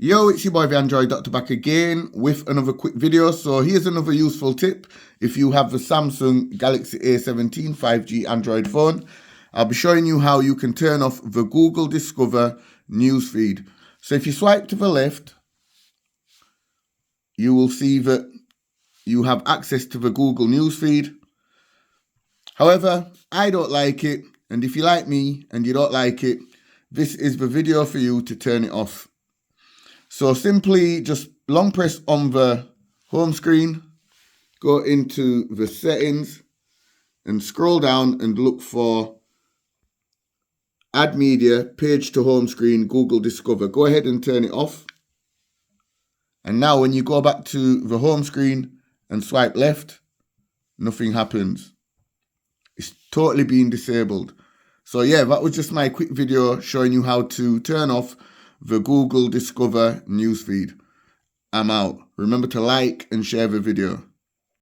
Yo, it's your boy the Android Doctor back again with another quick video. So here's another useful tip. If you have the Samsung Galaxy A17 5G Android phone, I'll be showing you how you can turn off the Google Discover newsfeed. So if you swipe to the left, you will see that you have access to the Google newsfeed. However, I don't like it, and if you like me and you don't like it, this is the video for you to turn it off. So simply just long press on the home screen, go into the settings and scroll down and look for Add Media, Page to Home Screen, Google Discover. Go ahead and turn it off. And now when you go back to the home screen and swipe left, nothing happens. It's totally been disabled. So yeah, that was just my quick video showing you how to turn off the Google Discover newsfeed. I'm out. Remember to like and share the video.